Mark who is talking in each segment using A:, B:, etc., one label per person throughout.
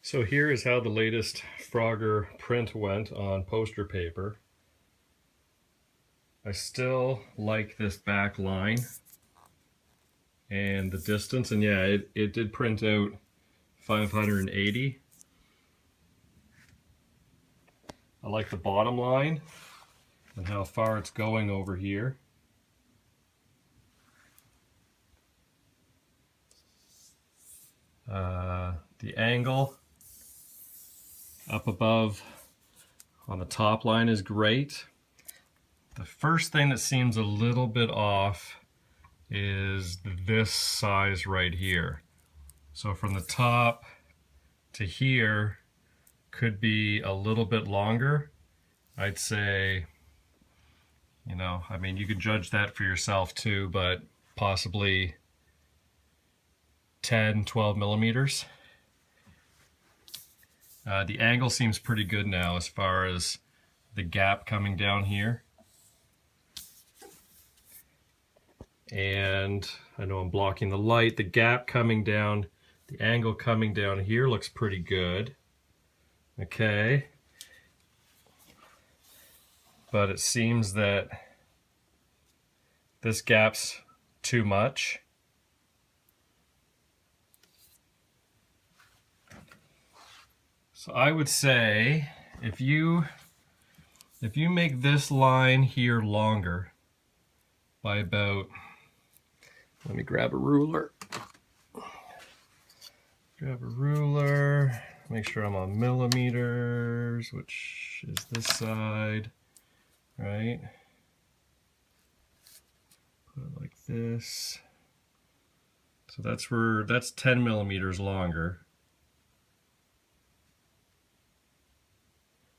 A: So here is how the latest Frogger print went on poster paper. I still like this back line and the distance, and yeah, it did print out 580. I like the bottom line and how far it's going over here. The angle up above on the top line is great. The first thing that seems a little bit off is this size right here. So from the top to here could be a little bit longer. I'd say, I mean, you can judge that for yourself too, but possibly 10, 12 millimeters. The angle seems pretty good now as far as the gap coming down here. And I know I'm blocking the light. The gap coming down, the angle coming down here looks pretty good. Okay. But it seems that this gap's too much. So I would say if you make this line here longer by about, let me grab a ruler. Make sure I'm on millimeters, which is this side, right? Put it like this. So that's 10 millimeters longer.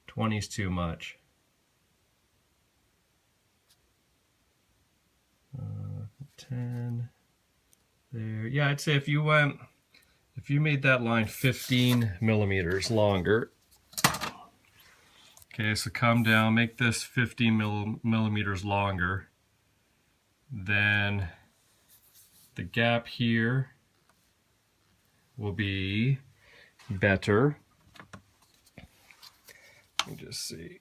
A: 20 is too much. 10 there. Yeah, I'd say if you made that line 15 millimeters longer. Okay, so come down, make this 15 millimeters longer. Then the gap here will be better. Let me just see.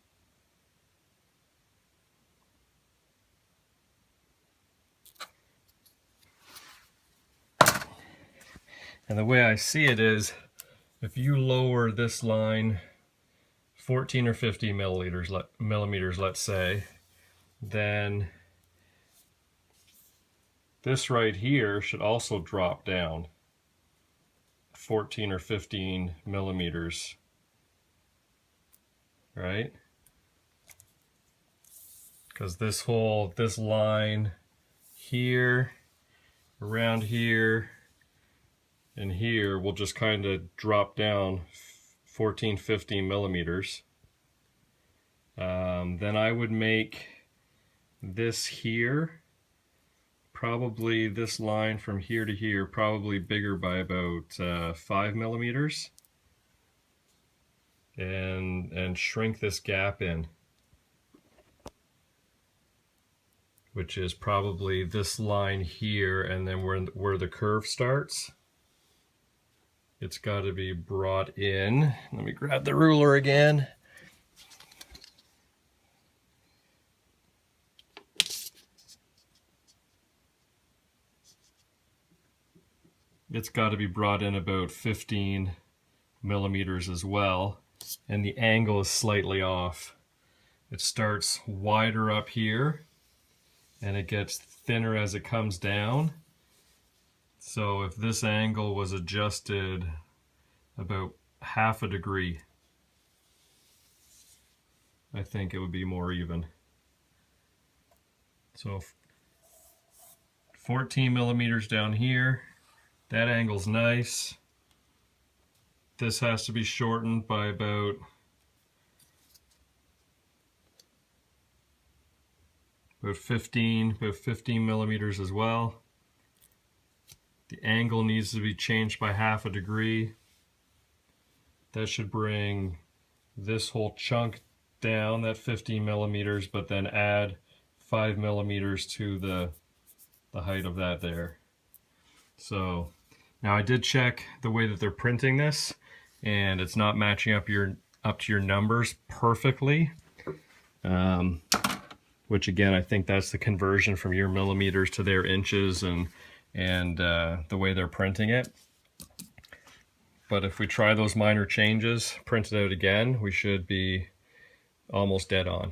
A: And the way I see it is, if you lower this line 14 or 15 millimeters, let's say, then this right here should also drop down 14 or 15 millimeters, right? Because this line here, around here, and here will just kind of drop down 14, 15 millimeters. Then I would make this here, probably this line from here to here, probably bigger by about 5 millimeters. And shrink this gap in, which is probably this line here, and then where the curve starts. It's got to be brought in. Let me grab the ruler again. It's got to be brought in about 15 millimeters as well. And the angle is slightly off. It starts wider up here and it gets thinner as it comes down. So if this angle was adjusted about half a degree, I think it would be more even. So 14 millimeters down here, that angle's nice. This has to be shortened by about about 15 millimeters as well. The angle needs to be changed by half a degree. That should bring this whole chunk down, that 15 millimeters, but then add 5 millimeters to the height of that there. So now I did check the way that they're printing this, and it's not matching up to your numbers perfectly. Which again, I think that's the conversion from your millimeters to their inches and the way they're printing it. But if we try those minor changes, print it out again, we should be almost dead on.